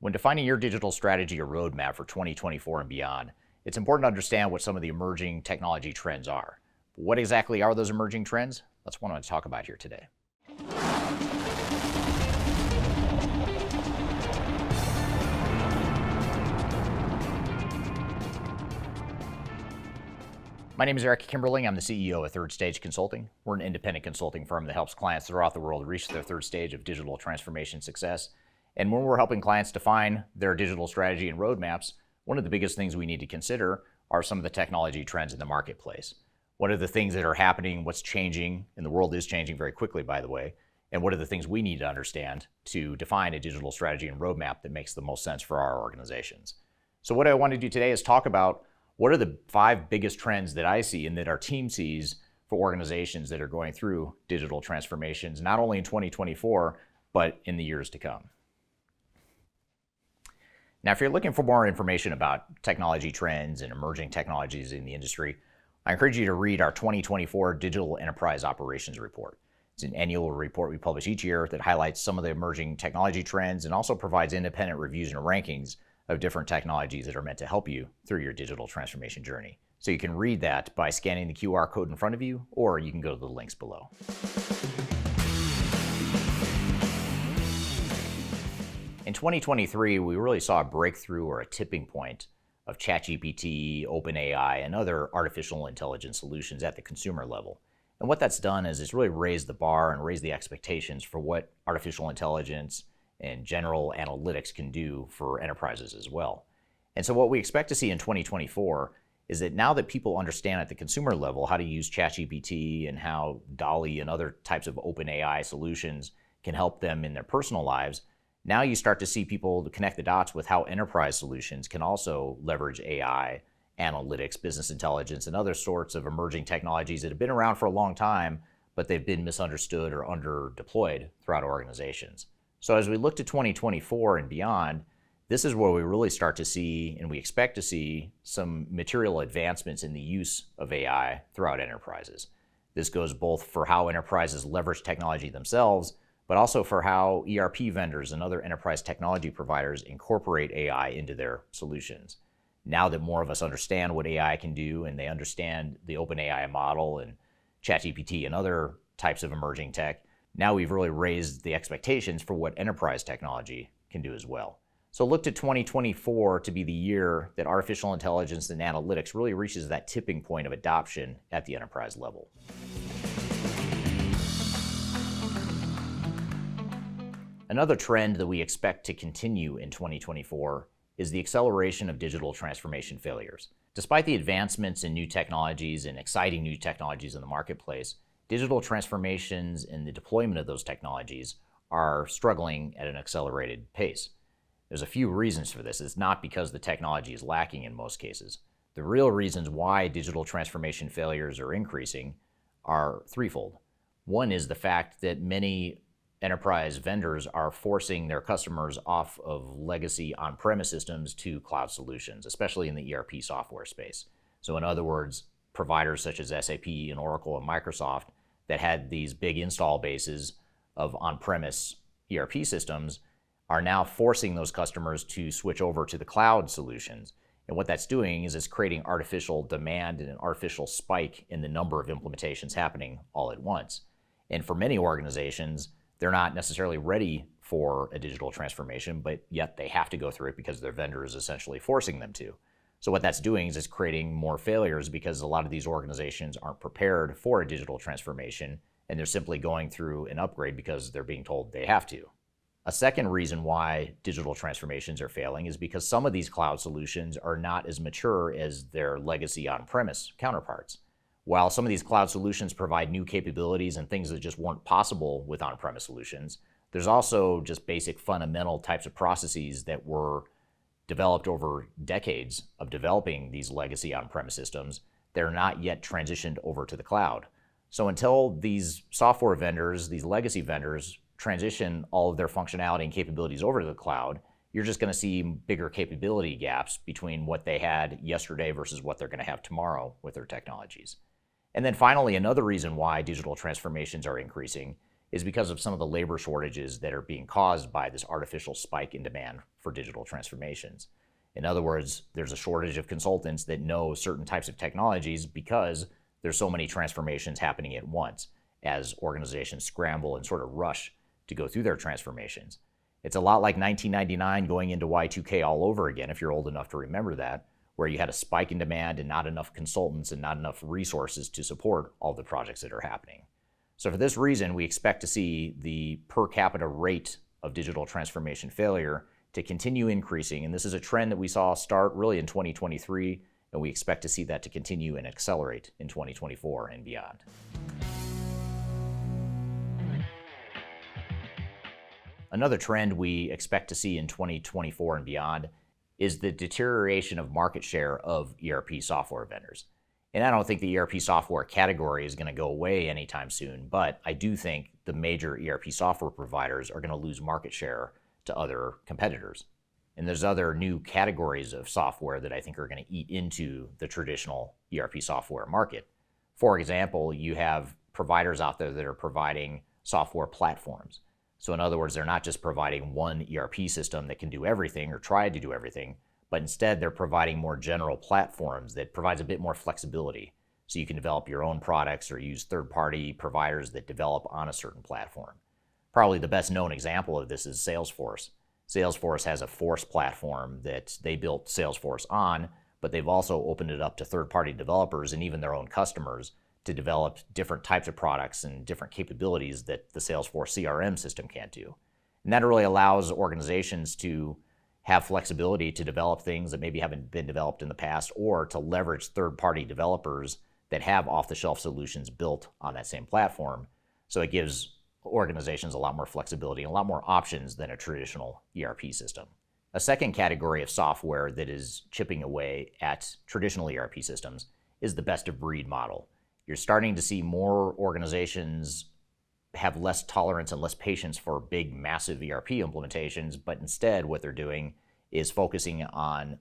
When defining your digital strategy or roadmap for 2024 and beyond, it's important to understand what some of the emerging technology trends are. What exactly are those emerging trends? That's what I want to talk about here today. My name is Eric Kimberling. I'm the CEO of Third Stage Consulting. We're an independent consulting firm that helps clients throughout the world reach their third stage of digital transformation success. And when we're helping clients define their digital strategy and roadmaps, one of the biggest things we need to consider are some of the technology trends in the marketplace. What are the things that are happening, what's changing, and the world is changing very quickly, by the way, and what are the things we need to understand to define a digital strategy and roadmap that makes the most sense for our organizations. So what I want to do today is talk about what are the 5 biggest trends that I see and that our team sees for organizations that are going through digital transformations, not only in 2024, but in the years to come. Now, if you're looking for more information about technology trends and emerging technologies in the industry, I encourage you to read our 2024 Digital Enterprise Operations Report. It's an annual report we publish each year that highlights some of the emerging technology trends and also provides independent reviews and rankings of different technologies that are meant to help you through your digital transformation journey. So you can read that by scanning the QR code in front of you, or you can go to the links below. In 2023, we really saw a breakthrough or a tipping point of ChatGPT, OpenAI, and other artificial intelligence solutions at the consumer level. And what that's done is it's really raised the bar and raised the expectations for what artificial intelligence and general analytics can do for enterprises as well. And so what we expect to see in 2024 is that now that people understand at the consumer level how to use ChatGPT and how DALL-E and other types of OpenAI solutions can help them in their personal lives, now you start to see people connect the dots with how enterprise solutions can also leverage AI, analytics, business intelligence, and other sorts of emerging technologies that have been around for a long time, but they've been misunderstood or under-deployed throughout organizations. So as we look to 2024 and beyond, this is where we really start to see, and we expect to see, some material advancements in the use of AI throughout enterprises. This goes both for how enterprises leverage technology themselves, but also for how ERP vendors and other enterprise technology providers incorporate AI into their solutions. Now that more of us understand what AI can do and they understand the OpenAI model and ChatGPT and other types of emerging tech, now we've really raised the expectations for what enterprise technology can do as well. So look to 2024 to be the year that artificial intelligence and analytics really reaches that tipping point of adoption at the enterprise level. Another trend that we expect to continue in 2024 is the acceleration of digital transformation failures. Despite the advancements in new technologies and exciting new technologies in the marketplace, digital transformations and the deployment of those technologies are struggling at an accelerated pace. There's a few reasons for this. It's not because the technology is lacking in most cases. The real reasons why digital transformation failures are increasing are threefold. One is the fact that many enterprise vendors are forcing their customers off of legacy on-premise systems to cloud solutions, especially in the ERP software space. So in other words, providers such as SAP and Oracle and Microsoft that had these big install bases of on-premise ERP systems are now forcing those customers to switch over to the cloud solutions. And what that's doing is it's creating artificial demand and an artificial spike in the number of implementations happening all at once. And for many organizations, they're not necessarily ready for a digital transformation, but yet they have to go through it because their vendor is essentially forcing them to. So what that's doing is it's creating more failures because a lot of these organizations aren't prepared for a digital transformation, and they're simply going through an upgrade because they're being told they have to. A second reason why digital transformations are failing is because some of these cloud solutions are not as mature as their legacy on-premise counterparts. While some of these cloud solutions provide new capabilities and things that just weren't possible with on-premise solutions, there's also just basic fundamental types of processes that were developed over decades of developing these legacy on-premise systems that are not yet transitioned over to the cloud. So until these software vendors, these legacy vendors, transition all of their functionality and capabilities over to the cloud, you're just going to see bigger capability gaps between what they had yesterday versus what they're going to have tomorrow with their technologies. And then finally, another reason why digital transformations are increasing is because of some of the labor shortages that are being caused by this artificial spike in demand for digital transformations. In other words, there's a shortage of consultants that know certain types of technologies because there's so many transformations happening at once as organizations scramble and sort of rush to go through their transformations. It's a lot like 1999 going into Y2K all over again, if you're old enough to remember that, where you had a spike in demand and not enough consultants and not enough resources to support all the projects that are happening. So for this reason, we expect to see the per capita rate of digital transformation failure to continue increasing. And this is a trend that we saw start really in 2023, and we expect to see that to continue and accelerate in 2024 and beyond. Another trend we expect to see in 2024 and beyond is the deterioration of market share of ERP software vendors. And I don't think the ERP software category is going to go away anytime soon, but I do think the major ERP software providers are going to lose market share to other competitors. And there's other new categories of software that I think are going to eat into the traditional ERP software market. For example, you have providers out there that are providing software platforms. So in other words, they're not just providing one ERP system that can do everything or try to do everything, but instead they're providing more general platforms that provides a bit more flexibility. So you can develop your own products or use third-party providers that develop on a certain platform. Probably the best known example of this is Salesforce. Salesforce has a Force platform that they built Salesforce on, but they've also opened it up to third-party developers and even their own customers to develop different types of products and different capabilities that the Salesforce CRM system can't do. And that really allows organizations to have flexibility to develop things that maybe haven't been developed in the past, or to leverage third-party developers that have off-the-shelf solutions built on that same platform. So it gives organizations a lot more flexibility and a lot more options than a traditional ERP system. A second category of software that is chipping away at traditional ERP systems is the best-of-breed model. You're starting to see more organizations have less tolerance and less patience for big, massive ERP implementations, but instead what they're doing is focusing on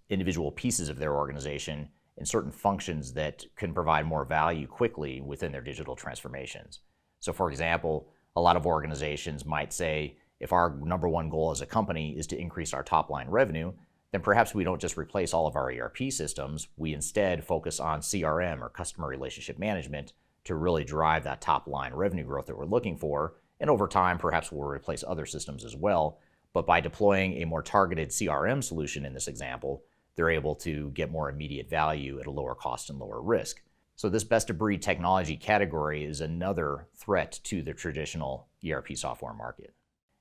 individual pieces of their organization and certain functions that can provide more value quickly within their digital transformations. So for example, a lot of organizations might say, if our number one goal as a company is to increase our top line revenue, then perhaps we don't just replace all of our ERP systems, we instead focus on CRM or customer relationship management to really drive that top line revenue growth that we're looking for. And over time, perhaps we'll replace other systems as well. But by deploying a more targeted CRM solution in this example, they're able to get more immediate value at a lower cost and lower risk. So this best-of-breed technology category is another threat to the traditional ERP software market.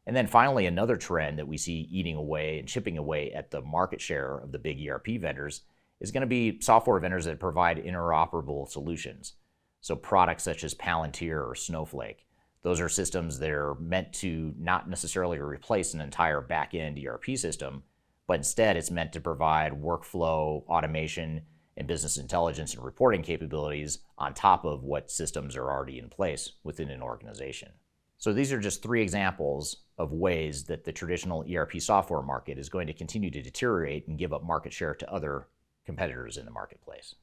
And then finally, another trend that we see eating away and chipping away at the market share of the big ERP vendors is going to be software vendors that provide interoperable solutions. So products such as Palantir or Snowflake, those are systems that are meant to not necessarily replace an entire back-end ERP system, but instead it's meant to provide workflow, automation, and business intelligence and reporting capabilities on top of what systems are already in place within an organization. So these are just three examples of ways that the traditional ERP software market is going to continue to deteriorate and give up market share to other competitors in the marketplace.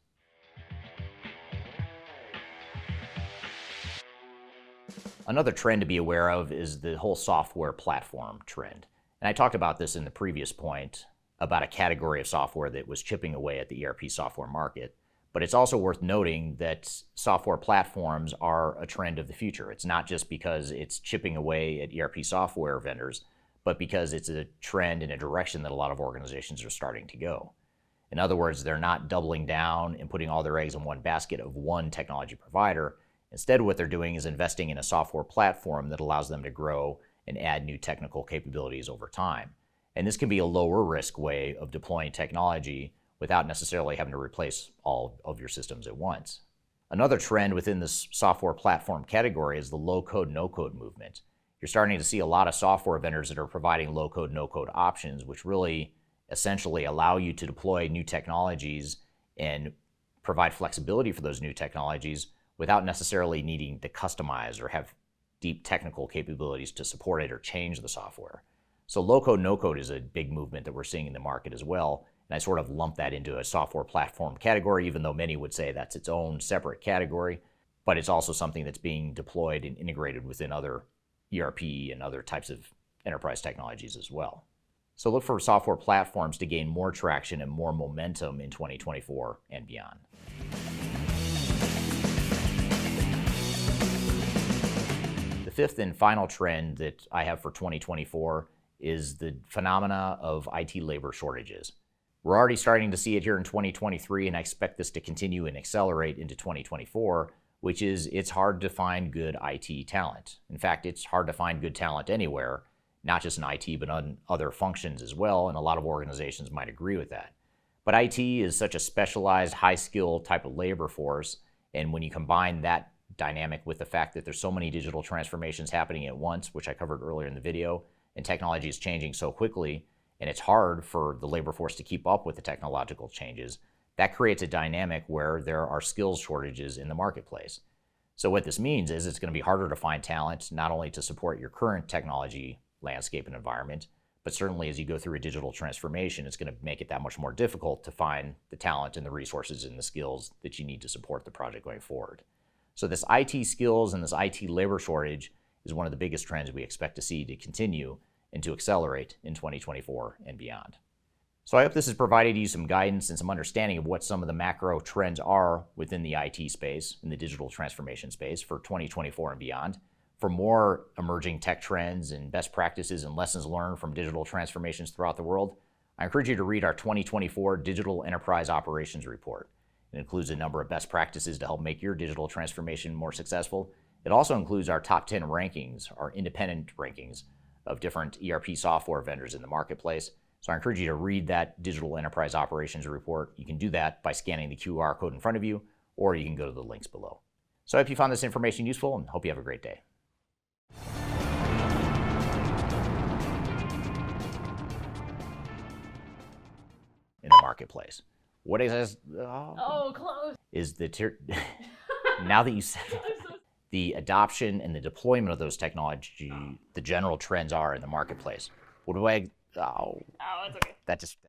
Another trend to be aware of is the whole software platform trend. And I talked about this in the previous point about a category of software that was chipping away at the ERP software market. But it's also worth noting that software platforms are a trend of the future. It's not just because it's chipping away at ERP software vendors, but because it's a trend in a direction that a lot of organizations are starting to go. In other words, they're not doubling down and putting all their eggs in one basket of one technology provider. Instead, what they're doing is investing in a software platform that allows them to grow and add new technical capabilities over time. And this can be a lower risk way of deploying technology without necessarily having to replace all of your systems at once. Another trend within this software platform category is the low-code, no-code movement. You're starting to see a lot of software vendors that are providing low-code, no-code options, which really essentially allow you to deploy new technologies and provide flexibility for those new technologies without necessarily needing to customize or have deep technical capabilities to support it or change the software. So low-code, no-code is a big movement that we're seeing in the market as well. And I sort of lump that into a software platform category, even though many would say that's its own separate category. but it's also something that's being deployed and integrated within other ERP and other types of enterprise technologies as well. So look for software platforms to gain more traction and more momentum in 2024 and beyond. The fifth and final trend that I have for 2024 is the phenomena of IT labor shortages. We're already starting to see it here in 2023, and I expect this to continue and accelerate into 2024, which is it's hard to find good IT talent. In fact, it's hard to find good talent anywhere, not just in IT, but on other functions as well, and a lot of organizations might agree with that. But IT is such a specialized, high-skill type of labor force, and when you combine that dynamic with the fact that there's so many digital transformations happening at once, which I covered earlier in the video, and technology is changing so quickly, and it's hard for the labor force to keep up with the technological changes, that creates a dynamic where there are skills shortages in the marketplace. So what this means is it's going to be harder to find talent, not only to support your current technology landscape and environment, but certainly as you go through a digital transformation, it's going to make it that much more difficult to find the talent and the resources and the skills that you need to support the project going forward. So this IT skills and this IT labor shortage is one of the biggest trends we expect to see to continue and to accelerate in 2024 and beyond. So I hope this has provided you some guidance and some understanding of what some of the macro trends are within the IT space, in the digital transformation space for 2024 and beyond. For more emerging tech trends and best practices and lessons learned from digital transformations throughout the world, I encourage you to read our 2024 Digital Enterprise Operations Report. It includes a number of best practices to help make your digital transformation more successful. It also includes our top 10 rankings, our independent rankings of different ERP software vendors in the marketplace. So I encourage you to read that Digital Enterprise Operations Report. You can do that by scanning the QR code in front of you, or you can go to the links below. So I hope you found this information useful and hope you have a great day. In the marketplace. What is this? Close. Is the now that you said the adoption and the deployment of those technology, the general trends are in the marketplace. What do I? Oh, it's okay. That just.